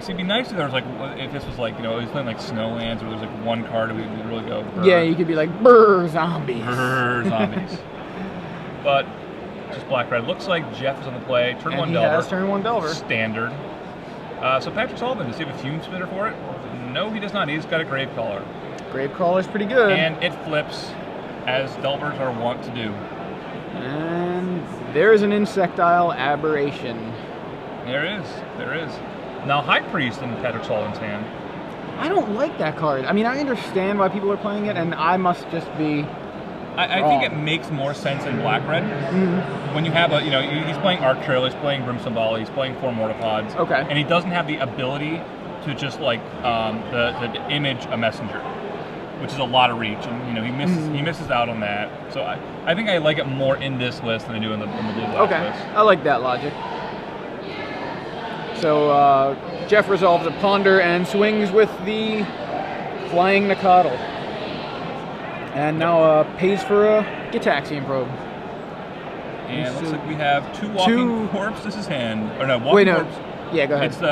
it'd be nice if there was like, if this was like, you know, he's playing like Snowlands, or there's like one card we would really go. Yeah, you could be like, brr, zombies. Brr, zombies. But just black-red. Looks like Jeph is on the play. Turn and 1 he Delver. has turn 1 Delver. Standard. So Patrick Sullivan, does he have a Fume Spitter for it? No, he does not. He's got a Gravecaller. Gravecaller is pretty good. And it flips, as Delvers are wont to do. And there's an Insectile Aberration. There is. There is. Now, High Priest in Patrick Sullivan's hand. I don't like that card. I mean, I understand why people are playing it, and I must just be I think it makes more sense in black-red. Mm-hmm. When you have a, you know, he's playing Arc Trail, he's playing Brimstone Volley, he's playing 4 Mortipods. Okay. And he doesn't have the ability to just, like, the image a messenger, which is a lot of reach. And, you know, he misses out on that. So I think I like it more in this list than I do in the blue-black list. I like that logic. So Jeph resolves a Ponder and swings with the Flying Nacatl. And now pays for a Gitaxian Probe. And looks like we have 2 Walking Corpse. This is hand. Or no, Walking Corpse. Yeah, go ahead. It's the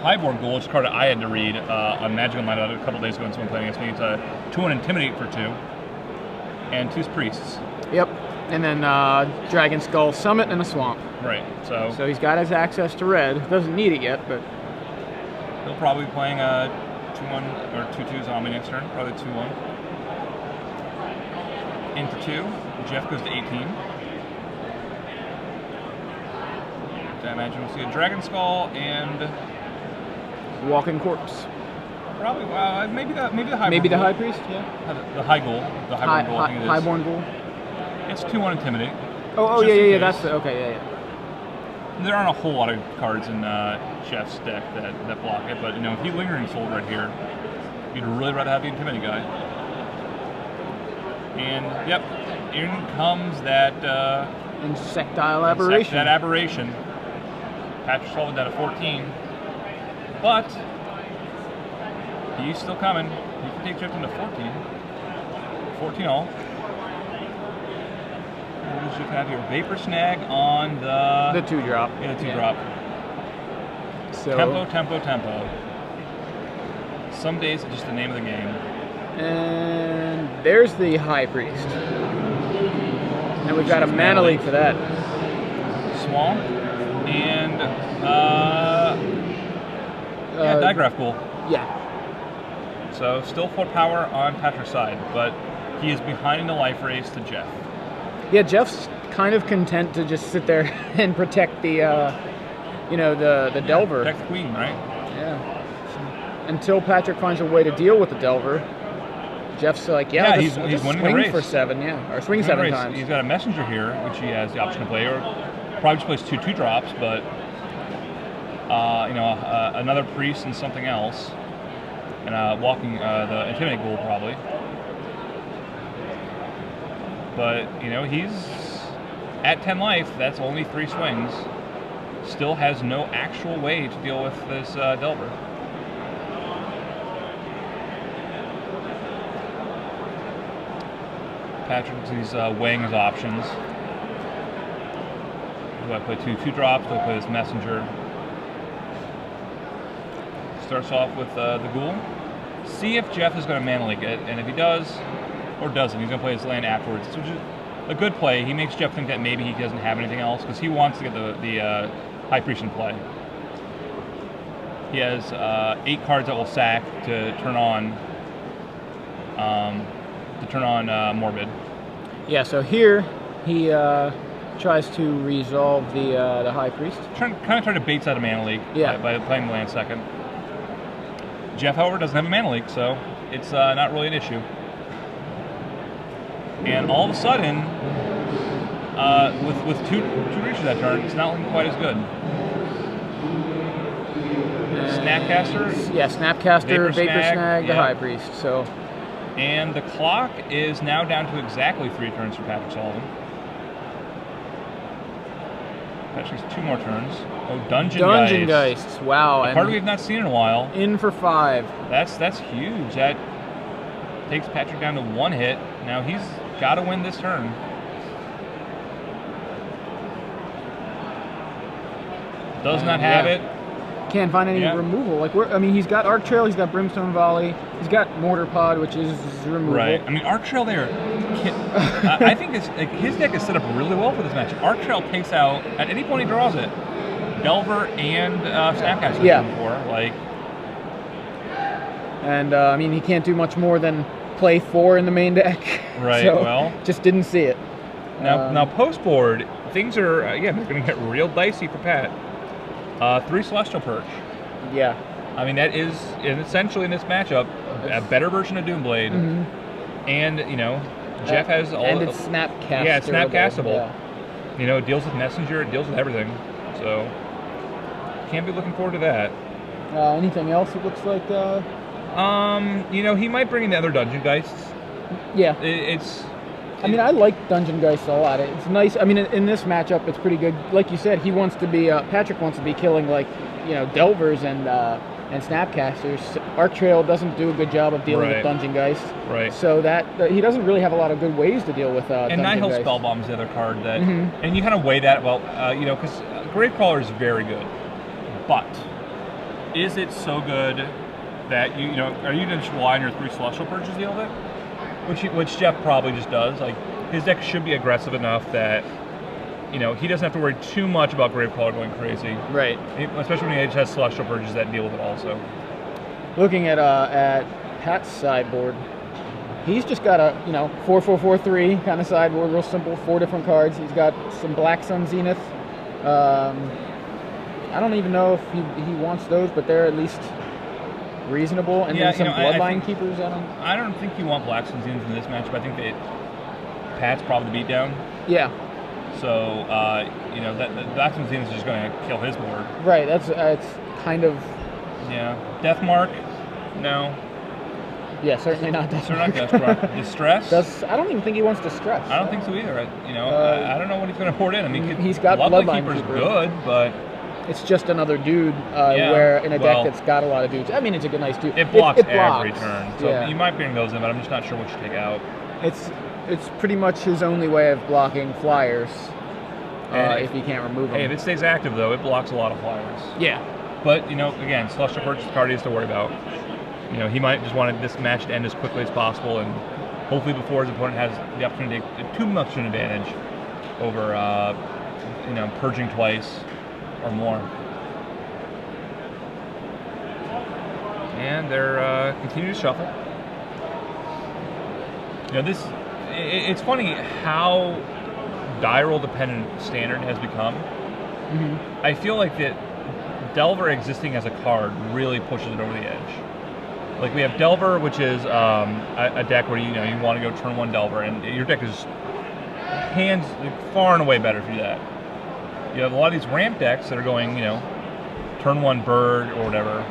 Highborn Ghoul, which is a card that I had to read on Magic Online a couple days ago when someone playing against me. It's a 2-1 Intimidate for 2. And 2 Priests. Yep. And then Dragon Skull Summit and a Swamp. Right. So he's got his access to red. Doesn't need it yet, but he'll probably be playing a 2-1 or 2-2 zombie next turn. Probably 2-1. In for 2. Jeph goes to 18. I imagine we'll see a Dragon Skull and Walking Corpse. Probably maybe the Highborn. Maybe the Ghoul. High Priest. Yeah. The High Ghoul. The Highborn Ghoul. I think it is. Highborn Ghoul. It's 2-1 Intimidate. Oh yeah. That's okay. Yeah. There aren't a whole lot of cards in Jeff's deck that block it, but you know, if he Lingering Soul right here, you'd really rather have the Intimidate guy. And yep, in comes that Insectile Aberration. That aberration. Patrick Sullivan down to 14, but he's still coming. He can take Jeph into 14 all. What does Jeph have here? Vapor Snag on the 2-drop. Yeah, the 2-drop. So Tempo. Some days it's just the name of the game. And there's the High Priest. And we've got a Mana Leak for that. Small. And, Digraph Ghoul. Yeah. So, still 4 power on Patrick's side, but he is behind in the life race to Jeph. Yeah, Jeff's kind of content to just sit there and protect the, the Delver. Protect the Queen, right? Yeah. Until Patrick finds a way to deal with the Delver. Jeff's like, he's winning the race. For 7, or swing 7 times. He's got a Messenger here, which he has the option to play, or probably just plays 2 2-drops, but another Priest and something else, and walking the Intimidate Ghoul probably. But you know, he's at 10 life. That's only 3 swings. Still has no actual way to deal with this Delver. Patrick's weighing his options. Do I play 2 2-drops? Do I play this Messenger? Starts off with the Ghoul. See if Jeph is going to Mana Leak it, and if he does, or doesn't, he's going to play his land afterwards, which is a good play. He makes Jeph think that maybe he doesn't have anything else, because he wants to get the High Priest in play. He has 8 cards that will sack to turn on Morbid. Yeah, so here he tries to resolve the High Priest. Kind of trying to bait out a Mana Leak by playing the land second. Jeph, however, doesn't have a Mana Leak, so it's not really an issue. And all of a sudden, with two reaches that turn, it's not looking quite as good. Snapcaster? Yeah, Snapcaster, Vapor Snag, the yeah. High Priest. So. And the clock is now down to exactly 3 turns for Patrick Sullivan. Patrick's 2 more turns. Oh, Dungeon Geist. Wow. A card we've not seen in a while. In for 5. That's huge. That takes Patrick down to 1 hit. Now he's got to win this turn. Does not have it. can't find any removal. Like, I mean, he's got Arc Trail, he's got Brimstone Volley, he's got Mortar Pod, which is removal. Right. I mean, Arc Trail there, I think his deck is set up really well for this match. Arc Trail takes out, at any point he draws it, Delver and Snapcaster. Yeah. Like, and, I mean, he can't do much more than play 4 in the main deck. Right, So, well. just didn't see it. Now post-board, things are, they're going to get real dicey for Pat. 3 Celestial Perch. Yeah. I mean, that is, essentially in this matchup, a better version of Doomblade. Mm-hmm. And, Jeph has all... And it's Snapcastable. Yeah, it's Snapcastable. Yeah. It deals with Messenger, it deals with everything. So, can't be looking forward to that. Anything else it looks like? He might bring in the other Dungeon Geists. Yeah. I mean, I like Dungeon Geist a lot. It's nice. I mean, in this matchup, it's pretty good. Like you said, he wants to be Patrick wants to be killing Delvers and Snapcasters. Arc Trail doesn't do a good job of dealing with Dungeon Geist. Right. So that he doesn't really have a lot of good ways to deal with Dungeon Geist. And Nihil Spellbomb is the other card that, and you kind of weigh that. Well, because Gravecrawler is very good, but is it so good that are you going to rely on your 3 Celestial Purges to deal with it? Which Jeph probably just does. Like, his deck should be aggressive enough that, he doesn't have to worry too much about Gravecrawler going crazy. Right. Especially when he has Celestial Purges that deal with it also. Looking at Pat's sideboard, he's just got a 4-4-4-3 kind of sideboard, real simple, 4 different cards. He's got some Black Sun Zenith. I don't even know if he wants those, but they're at least reasonable, and then some Bloodline Keepers. I don't think you want Black Sun Zenith in this matchup. I think that Pat's probably the beatdown. Yeah. So that Black Sun Zenith is just going to kill his board. Right. It's kind of. Yeah. Deathmark. No. Yeah, certainly not Deathmark. Certainly not Deathmark. Distress. I don't even think he wants Distress. I don't think so either. I don't know what he's going to port in. I mean, he's got Bloodline Keeper's good, but. It's just another dude where in a deck that's got a lot of dudes. I mean, it's a good, nice dude. It blocks every turn, so you might bring those in, but I'm just not sure what you take out. It's pretty much his only way of blocking flyers if he can't remove them. Hey, if it stays active, though, it blocks a lot of flyers. Yeah. But, again, Celestial Purchase card he has to worry about. He might just want this match to end as quickly as possible, and hopefully before his opponent has the opportunity to take too much an advantage over, purging twice or more. And they're continue to shuffle. It's funny how die roll dependent Standard has become. Mm-hmm. I feel like that Delver existing as a card really pushes it over the edge. Like, we have Delver, which is a deck where you want to go turn 1 Delver, and your deck is hands far and away better if you do that. You have a lot of these ramp decks that are going, turn 1 Bird or whatever,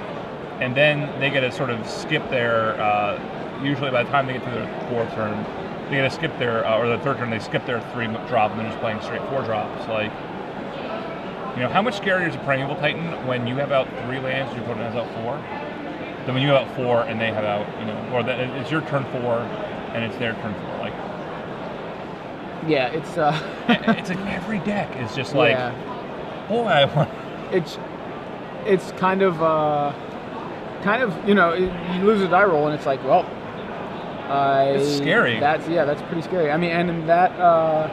and then they get to sort of skip their, usually by the time they get to their 4th turn, they get to skip their, or the 3rd turn, they skip their 3 drop and they're just playing straight 4 drops. Like, how much scarier is a Primeval Titan when you have out 3 lands and your opponent has out 4, than when you have out 4 and they have out, or it's your turn 4 and it's their turn 4. Like, yeah, it's like every deck is just like, boy, I want. It's kind of you lose a die roll and it's like, well, it's scary. That's pretty scary. I mean, and that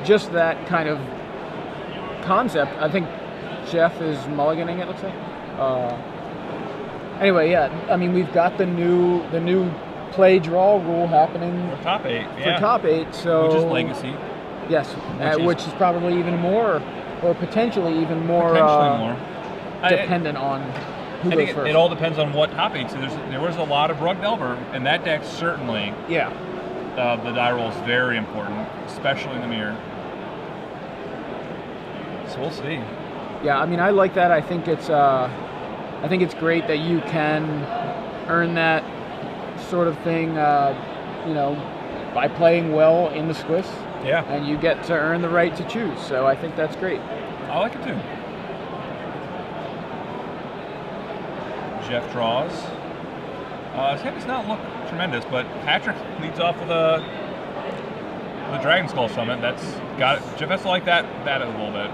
just that kind of concept, I think Jeph is mulliganing it. Looks like. Anyway, I mean, we've got the new play draw rule happening for top 8. For top 8, so which is legacy. Yes, which is probably even more, or potentially even more, dependent on who goes first. It all depends on what top 8. So there was a lot of Rug Delver, and that deck certainly. Yeah. The die roll is very important, especially in the mirror. So we'll see. Yeah, I mean, I like that. I think it's great that you can earn that sort of thing, by playing well in the Swiss. Yeah. And you get to earn the right to choose. So I think that's great. I like it too. Jeph draws. His hand does not look tremendous, but Patrick leads off with a Dragon Skull Summit. That's got it. Jeph has to like that a little bit.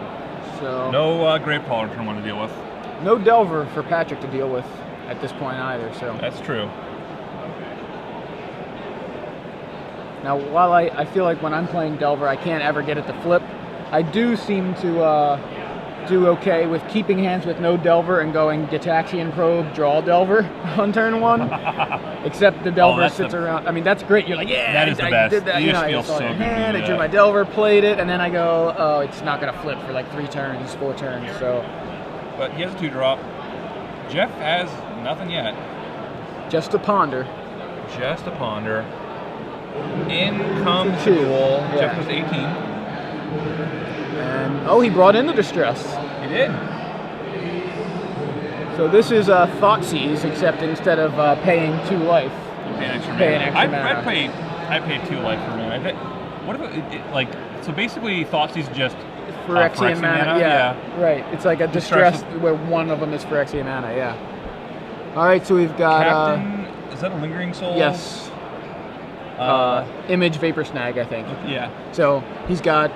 So no Gravecrawler turn 1 to deal with. no Delver for Patrick to deal with at this point either. So That's true. now, while I feel like when I'm playing Delver, I can't ever get it to flip, I do seem to do okay with keeping hands with no Delver and going Gitaxian Probe, draw Delver on turn 1. Except the Delver sits around. I mean, that's great. You're like, yeah, that is the best. did that. You just I feel saw so your good hand, to do I drew that. my Delver, played it, and then I go, oh, it's not going to flip for like 3 turns, 4 turns. So But he has a 2-drop. Jeph has nothing yet. just to ponder. Just a ponder. In comes Two. Ghoul. Yeah. Jeph goes to 18. And oh, he brought in the Distress. He did. So this is Thoughtseize, except instead of paying 2 life. Pay an extra Pay an mana. extra mana. I paid 2 life for mana. What if it, like, so basically Thoughtseize is just Phyrexian mana, yeah, right. It's like a Distress Distress where one of them is Phyrexian mana, yeah. All right, so we've got... Captain, is that a Lingering Soul? yes. Image Vapor Snag, I think. Yeah. So he's got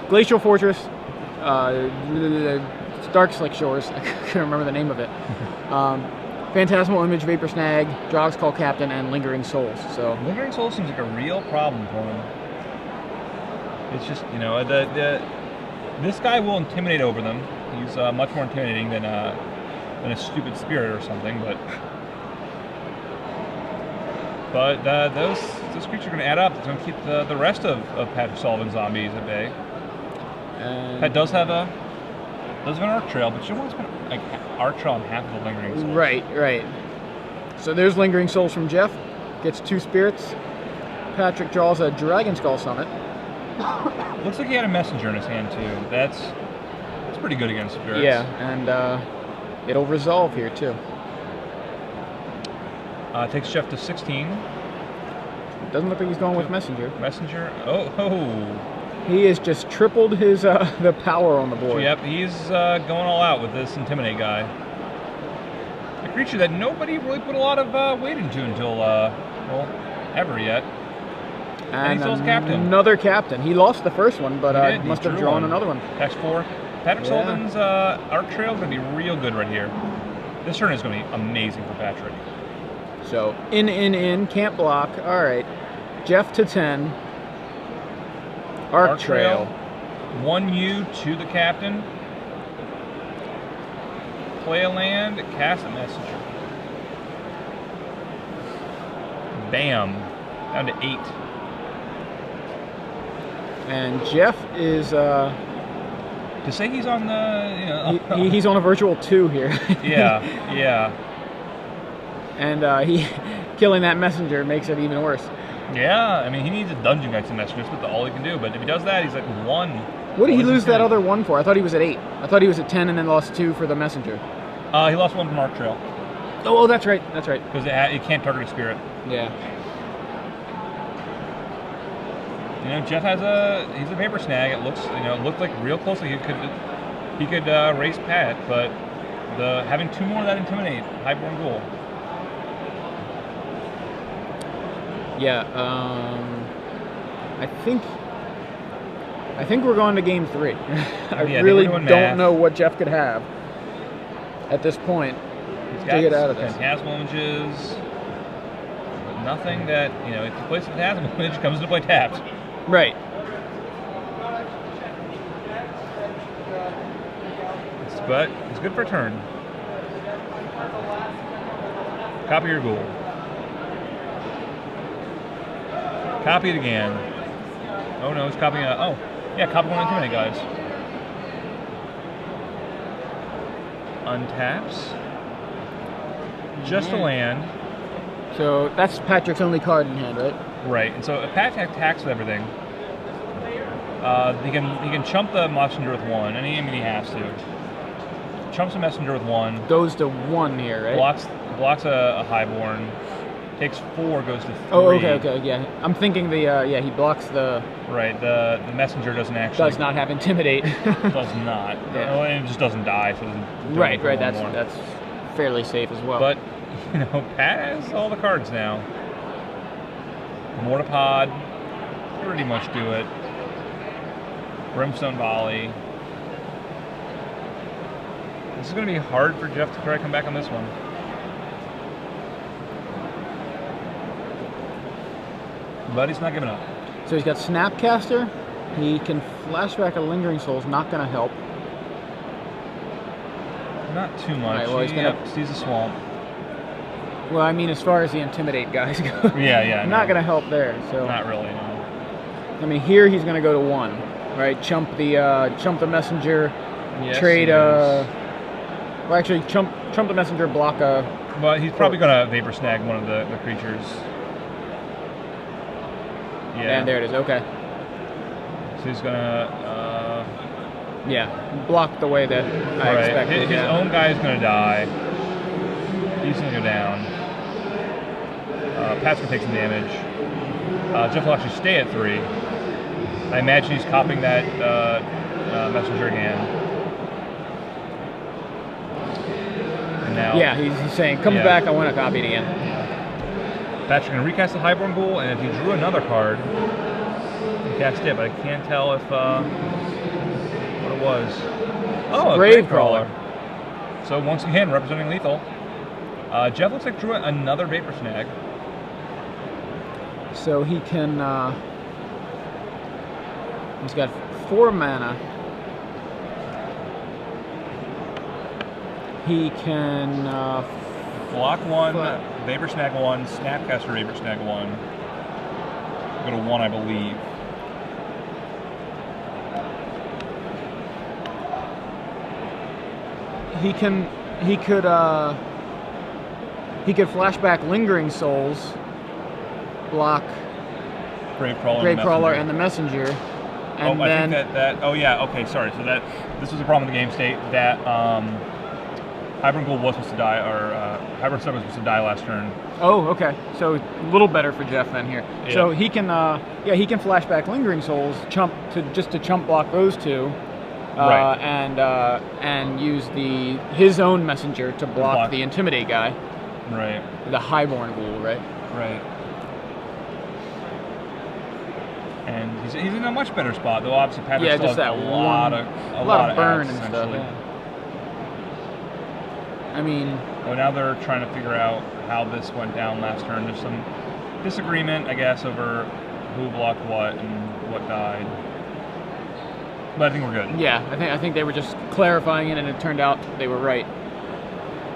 Glacial Fortress, Dark Slick Shores, I can't remember the name of it. Phantasmal Image, Vapor Snag, Drog's Call Captain, and Lingering Souls. So Lingering Soul seems like a real problem for him. It's just, you know, this guy will intimidate over them. He's much more intimidating than a stupid spirit or something, but those creatures are going to add up. It's going to keep the rest of Patrick Sullivan's zombies at bay. and Pat does have an Arc Trail, but you don't want to spend like Arc Trail on half of the Lingering Souls. right. So there's Lingering Souls from Jeph. Gets 2 spirits. Patrick draws a Dragon Skull Summit. Looks like he had a Messenger in his hand too. That's pretty good against spirits. Yeah, and it'll resolve here too. Takes Jeph to 16. Doesn't look like he's going with Messenger. Messenger. Oh. He has just tripled his the power on the board. Yep, he's going all out with this Intimidate guy. A creature that nobody really put a lot of weight into until, well, ever yet. And he still has Captain. Another Captain. He lost the first one, but He must have drew drawn one. another one. Tax 4. Patrick Yeah. Sullivan's Arc Trail is going to be real good right here. This turn is going to be amazing for Patrick. So, in, can't block. All right. Jeph to 10. Arc Trail. 1U to the Captain. Play a land, cast a Messenger. Bam. Down to 8. And Jeph is To say he's on the, he's on a virtual 2 here. yeah. And he killing that Messenger makes it even worse. Yeah, I mean, he needs a Dungeon Guide Messenger. That's all he can do. But if he does that, he's like 1. What did he lose that other 1 for? I thought he was at 8. I thought he was at 10 and then lost 2 for the Messenger. He lost 1 from Arc Trail. Oh, that's right. Because it can't target a spirit. Yeah. You know, Jeph he's a Vapor Snag. It looked like real closely he could race Pat, but having 2 more of that Intimidate, Highborn Ghoul. Yeah, I think we're going to game 3. I really don't know what Jeph could have at this point to get out of this. Phantasmal Images, but nothing that, if he plays Phantasmal Image, comes into play tapped. Right. But it's good for a turn. Copy your Ghoul. Copy it again. Oh no, it's copying copy 1 Intimidate, guys. Untaps. Just a land. So that's Patrick's only card in hand, right? Right, and so if Patrick attacks with everything, he can chump the Messenger with 1, and he has to. Chumps the Messenger with 1. Goes to 1 here, right? Blocks a Highborn. Takes 4, goes to 3. Oh, okay, yeah. I'm thinking he blocks the... Right, the Messenger doesn't actually... Does not have Intimidate. Does not. Yeah. Oh, and it just doesn't die, so it doesn't... Right, that's fairly safe as well. But, Pat has all the cards now. Mortipod, pretty much do it. Brimstone Volley. This is going to be hard for Jeph to try to come back on this one. But he's not giving up. So he's got Snapcaster. He can flashback a Lingering Soul's not going to help. Not too much. Right, well, he's gonna sees a swamp. Well, I mean, as far as the Intimidate guys go, yeah, not going to help there. So not really. No. I mean, here he's going to go to 1, right? Chump the Messenger, Yes, trade. Well, actually, chump the Messenger, block a. But he's probably going to Vapor Snag one of the creatures. Yeah. And there it is. Okay. So he's gonna. Yeah, block the way that I expected. His own guy is gonna die. He's gonna go down. Pat's gonna take some damage. Jeph will actually stay at 3. I imagine he's copying that Messenger again. And now. Yeah, he's saying, comes back, I want to copy it again. Pat's gonna recast the Highborn Ghoul, and if he drew another card, he cast it, but I can't tell if what it was. Oh, a Gravecrawler. So once again, representing lethal. Jeph looks like drew another Vapor Snag. So he can. He's got 4 mana. He can block 1, Vapor Snag 1, Snapcaster Vapor Snag 1. Go to 1, I believe. He could flashback Lingering Souls, block Gravecrawler and the Messenger, and then I think that oh yeah, okay, sorry. So this was a problem in the game state that Highborn Ghoul was supposed to die, or Highborn Snag was supposed to die last turn. Oh, okay. So a little better for Jeph then here. Yeah. So he can he can flashback Lingering Souls, chump block those 2. Right. And use his own Messenger to block the Intimidate guy. Right. The Highborn Ghoul, right? Right. And he's in a much better spot, though. Obviously, Patrick still has a lot of burn X, and stuff. Yeah. I mean. Well, now they're trying to figure out how this went down last turn. There's some disagreement, I guess, over who blocked what and what died. But I think we're good. Yeah, I think they were just clarifying it, and it turned out they were right.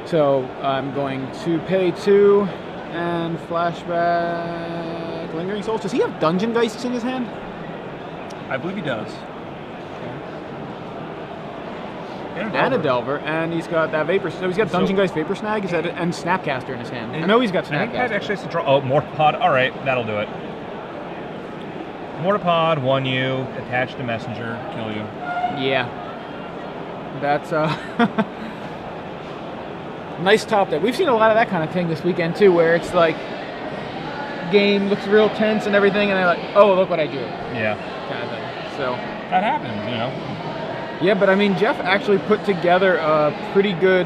So I'm going to pay 2 and flashback Lingering Souls. Does he have Dungeon Geists in his hand? I believe he does. And a Delver, and he's got that Vapor. So he's got Dungeon Geist Vapor Snag, and Snapcaster in his hand. I know he's got Snapcaster. I think Pat actually has to draw. Oh, Mortipod. All right, that'll do it. Mortipod, 1U, attach to Messenger, kill you. Yeah. That's nice top there. We've seen a lot of that kind of thing this weekend too, where it's like game looks real tense and everything, and they're like, oh, look what I drew. Yeah. Kind of thing. So that happens, you know. Yeah, but I mean, Jeph actually put together a pretty good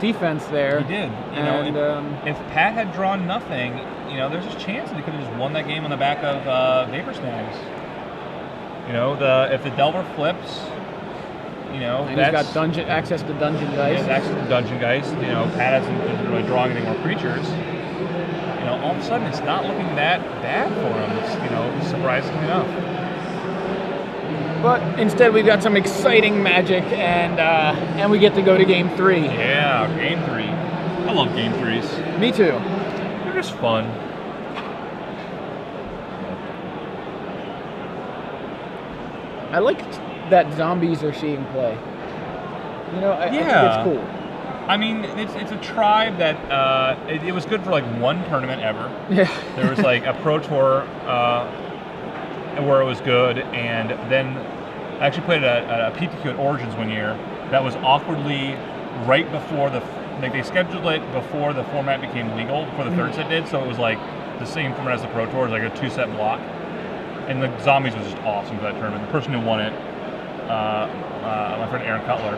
defense there. He did. You know, if Pat had drawn nothing, you know, there's a chance that he could have just won that game on the back of Vapor Snags. You know, if the Delver flips, you know, and he's got access to Dungeon Geist. He has access to Dungeon Geist. You know, Pat doesn't really draw any more creatures. You know, all of a sudden it's not looking that bad for him. It's, you know, surprisingly enough. But instead, we've got some exciting magic, and we get to go to Game 3. Yeah, Game 3. I love Game 3s. Me too. They're just fun. I like that zombies are seeing play. You know, I think it's cool. I mean, it's a tribe that it was good for like one tournament ever. Yeah. There was like a Pro Tour where it was good, and then I actually played a PTQ at Origins one year that was awkwardly right before they scheduled it before the format became legal, before the third set did, so it was like the same format as the Pro Tour, like a 2-set block. And the zombies was just awesome for that tournament. The person who won it, my friend Aaron Cutler,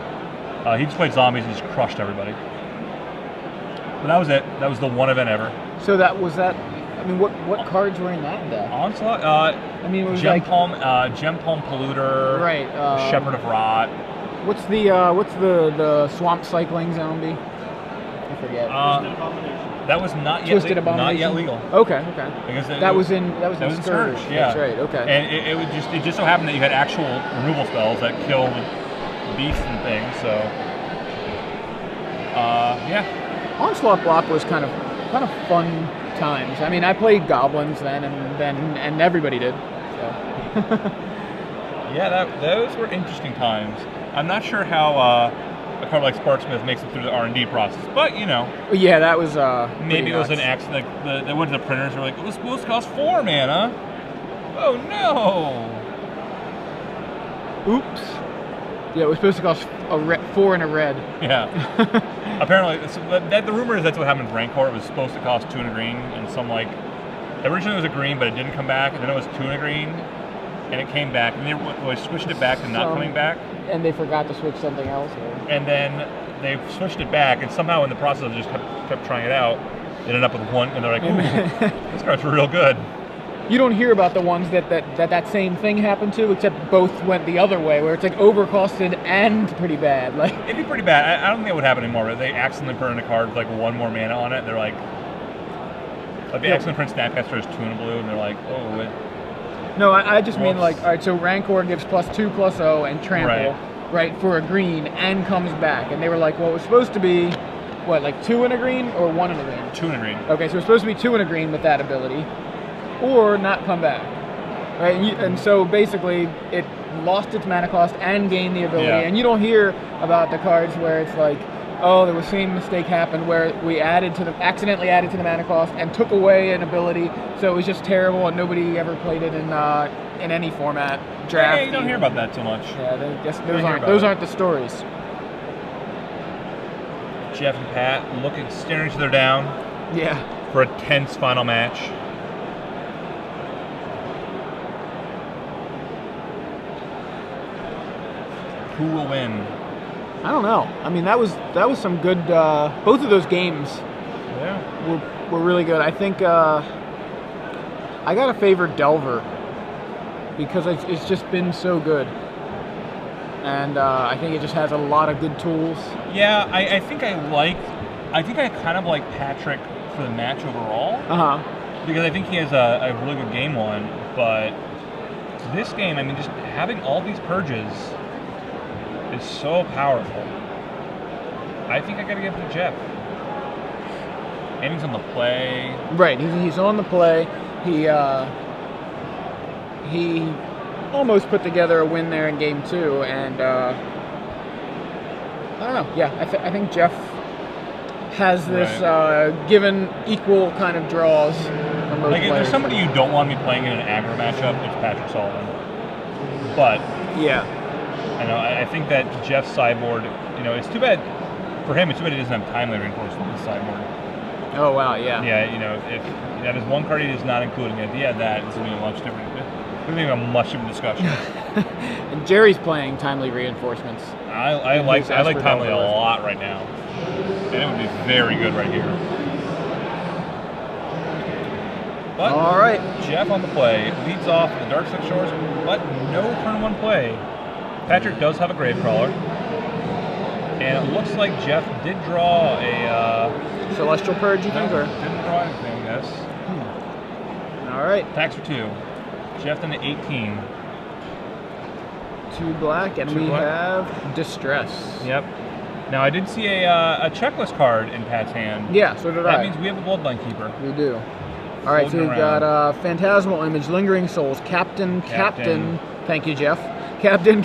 he just played zombies and just crushed everybody. But that was it. That was the one event ever. So that was that. I mean, what cards were in that deck? Onslaught. I mean, it was Gem Palm Polluter. Right. Shepherd of Rot. What's the swamp cycling zombie? I forget. That was not yet Twisted Abomination? not yet legal. Okay. Because That was in Scourge. Yeah, That's right. Okay. And it just so happened that you had actual removal spells that killed beasts and things. So yeah. Onslaught block was kind of fun times. I mean, I played goblins then, and everybody did. So. Yeah, those were interesting times. I'm not sure how a card like Sparksmith makes it through the R&D process, but you know. Yeah, that was maybe it was an accident. Like they went to the printers and were like, it was supposed to cost 4 mana. Oh no! Oops. Yeah, it was supposed to cost 4 and a red. Yeah. Apparently, the rumor is that's what happened with Rancor. It was supposed to cost 2 and a green, and some like originally it was a green, but it didn't come back, and then it was 2 and a green, and it came back, and they switched it back to not coming back. And they forgot to switch something else. Or... And then they switched it back, and somehow in the process of just kept trying it out, it ended up with 1, and they're like, ooh, this card's real good. You don't hear about the ones that same thing happened to, except both went the other way, where it's like overcosted and pretty bad. Like it'd be pretty bad. I don't think that would happen anymore. But they accidentally put in a card with like 1 more mana on it. They're like they accidentally print Snapcaster as 2 and a blue, and they're like, oh. No, I just mean like, all right. So Rancor gives +2/+0 and trample, right, for a green, and comes back, and they were like, well, it was supposed to be what, like 2 and a green or 1 and a green? 2 and a green. Okay, so it's supposed to be 2 and a green with that ability. Or not come back, right? And so basically, it lost its mana cost and gained the ability. And you don't hear about the cards where it's like, oh, there was the same mistake happened where we accidentally added to the mana cost and took away an ability, so it was just terrible and nobody ever played it in any format. Draft. Yeah, you don't hear about that so much. Yeah, those aren't the stories. Jeph and Pat staring each other down. Yeah. For a tense final match. Who will win? I don't know. I mean, that was some good. Both of those games were really good. I think I gotta favor Delver because it's just been so good, and I think it just has a lot of good tools. Yeah, I think I kind of like Patrick for the match overall. Because I think he has a really good game one, but this game, I mean, just having all these purges is so powerful. I think I gotta give it to Jeph. And he's on the play. Right, he's on the play. He almost put together a win there in game 2, and I don't know. Yeah, I think Jeph has this given equal kind of draws from both players. If there's somebody you don't want to be playing in an aggro matchup, it's Patrick Sullivan. But yeah. I think that Jeff's sideboard, it's too bad for him. It's too bad he doesn't have timely reinforcement in his sideboard. Oh wow, yeah. Yeah, if that is one card he is not including it. Yeah, that is going to be a much different. It's going to be a much different discussion. And Jerry's playing timely reinforcements. I like timely a lot right now, and it would be very good right here. But all right, Jeph on the play leads off the Dark Six Shores, but no turn 1 play. Patrick does have a Gravecrawler, and it looks like Jeph did draw a Celestial Purge, you think, or didn't draw anything? Yes. All right. Attacks for 2. Jeph then to 18. 2 black, and we have Distress. Yep. Now I did see a checklist card in Pat's hand. Yeah, so did I. That means we have a Bloodline Keeper. We do. All right, so we've got Phantasmal Image, Lingering Souls, Captain. Thank you, Jeph. Captain,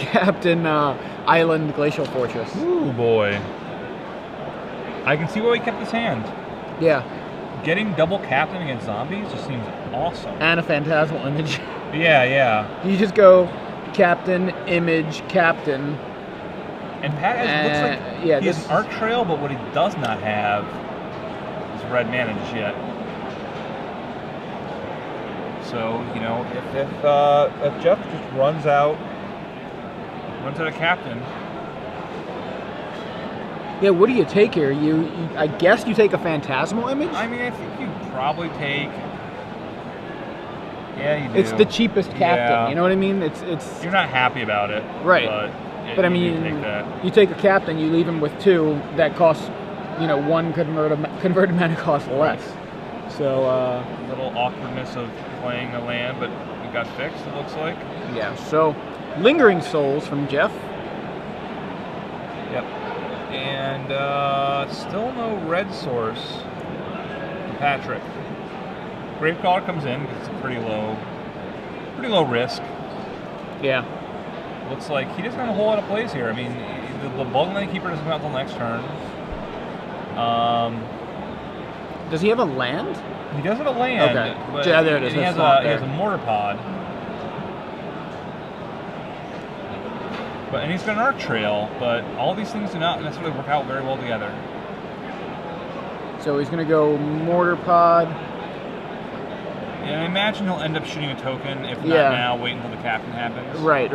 Island, Glacial Fortress. Ooh, boy. I can see why he kept his hand. Yeah. Getting double Captain against zombies just seems awesome. And a Phantasmal Image. Yeah. You just go Captain, Image, Captain. And Pat looks like he has an Arc Trail, but what he does not have is red mana just yet. So, if Jeph just runs out of Captain. Yeah, what do you take here? I guess you take a Phantasmal Image? I mean, I think you probably take... Yeah, you do. It's the cheapest Captain, you know what I mean? It's You're not happy about it. Right. But, But I you mean, take that. you take a captain, you leave him with 2 that costs, one converted mana cost less. So Little awkwardness of playing a land, but it got fixed. It looks like. yeah. So Lingering Souls from Jeph. Yep. And still no red source from Patrick. Gravecaller comes in because it's a pretty low risk. Yeah. Looks like he doesn't have a whole lot of plays here. I mean, the Bloodline Keeper doesn't come out until next turn. Does he have a land? He does have a land. Okay. But Yeah, there it is. He has a Mortar Pod. And he's got an Arc Trail, but all these things do not necessarily work out very well together. So he's going to go Mortar Pod. Yeah, I imagine he'll end up shooting a token, if not now, wait until the captain happens. Right.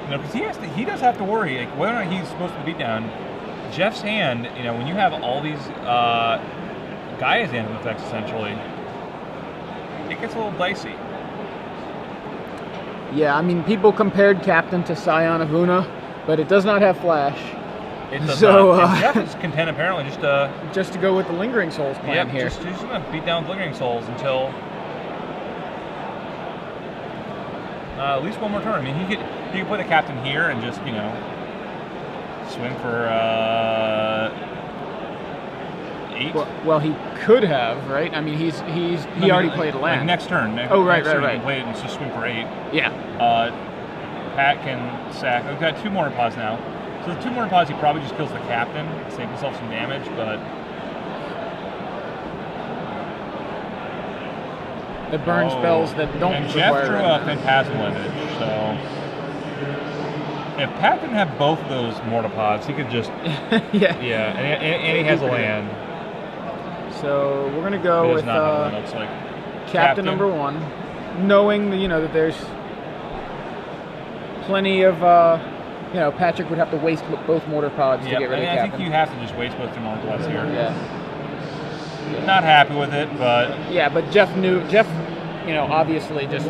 Because he does have to worry, like, whether or not he's supposed to beat down. Jeff's hand, when you have all these Gaia's hand effects, essentially, it gets a little dicey. Yeah, I mean, people compared Captain to Scion of Una, but it does not have Flash. It does not. And Jeph is content, apparently, just to go with the Lingering Souls plan here. Just going to beat down Lingering Souls until at least one more turn. I mean, he could play the captain here and just, swing for 8. Well, he could have, right? I mean, he already played a land. Like next turn. Right. He can play it and just swing for 8. Yeah. Pat can sack. We've got 2 Mortar Pods now. So the 2 Mortar Pods, he probably just kills the captain, save himself some damage, but the burn spells that don't and require Jeph drew a Phantasmal Image, so if Pat didn't have both of those Mortar Pods, he could just and he has a land. So we're gonna go with captain number 1, knowing that there's plenty of Patrick would have to waste both Mortar Pods to get rid of the captain. I think you have to just waste both your Mortar Pods here. Yeah. Not happy with it, but but Jeph obviously just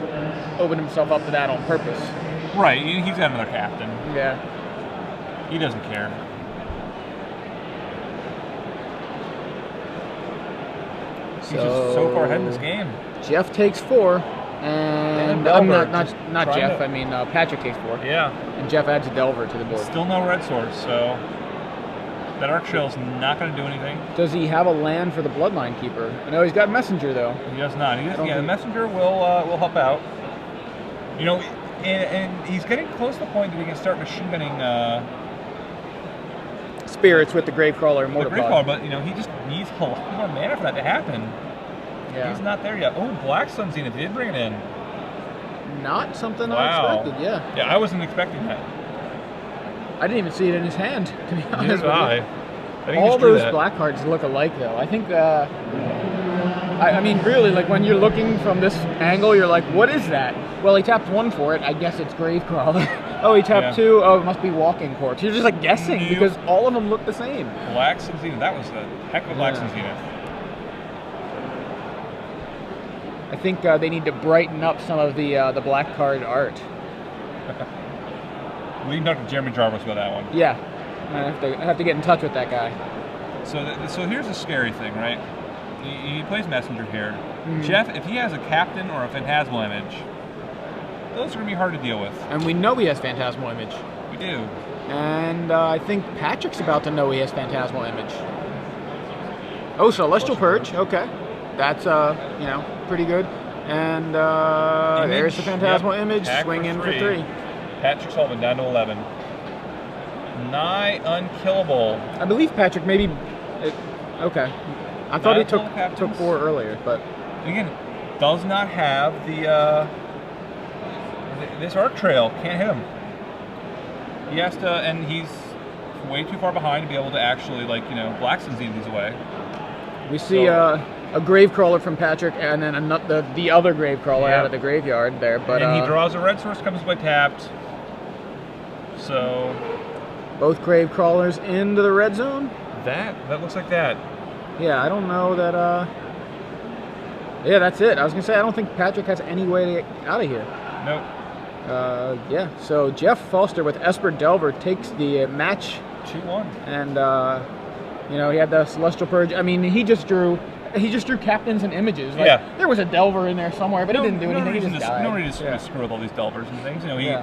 opened himself up to that on purpose. Right, he's got another captain. Yeah. He doesn't care. He's just so far ahead in this game. Jeph takes 4, and not Jeph. I mean Patrick takes 4. Yeah. And Jeph adds a Delver to the board. Still no red source, so that Arc Trail's not going to do anything. Does he have a land for the Bloodline Keeper? No, he's got Messenger though. He does not. The Messenger will help out. And he's getting close to the point that we can start machine gunning spirits with the Gravecrawler and Mortar Pod. But he just needs a lot more mana for that to happen. Yeah. He's not there yet. Oh, Black Sun Zenith, he did bring it in. Not something I expected, yeah. Yeah, I wasn't expecting that. I didn't even see it in his hand, to be honest. Neither did I. All those black cards look alike, though. I think, I mean, really, like, when you're looking from this angle, you're like, what is that? Well, he tapped 1 for it. I guess it's Gravecrawler. Oh, he tapped 2. Oh, it must be Walking Corpse. You're just, like, guessing, because all of them look the same. Black Sun Zenith. That was a heck of a Black Sun Zenith. I think they need to brighten up some of the black card art. We can talk to Jeremy Jarvis about that one. Yeah. I have to get in touch with that guy. So here's the scary thing, right? He plays Messenger here. Jeph, if he has a captain or a Phantasmal Image, those are going to be hard to deal with. And we know he has Phantasmal Image. We do. And I think Patrick's about to know he has Phantasmal Image. Oh, Celestial Purge. Okay. That's, pretty good. And there's the Phantasmal Image. Swing in for 3. Patrick Sullivan down to 11. Nigh unkillable. I believe Patrick maybe... okay. I thought he took 4 earlier, but... Again, does not have the... this Arc Trail. Can't hit him. He has to... And he's way too far behind to be able to actually, Black Sun Zenith these away. We see a Gravecrawler from Patrick, and then the other Gravecrawler out of the graveyard there. But and he draws a red source, comes by tapped. So... both Gravecrawlers into the red zone? That looks like that. Yeah, I don't know that, yeah, that's it. I was going to say, I don't think Patrick has any way to get out of here. Nope. Yeah, so Jeph Foster with Esper Delver takes the match, 2-1. and you know, he had the Celestial Purge. I mean, he just drew captains and images. Like, Yeah. there was a Delver in there somewhere, but it didn't do anything. He just died. No reason to screw with all these Delvers and things. You know, he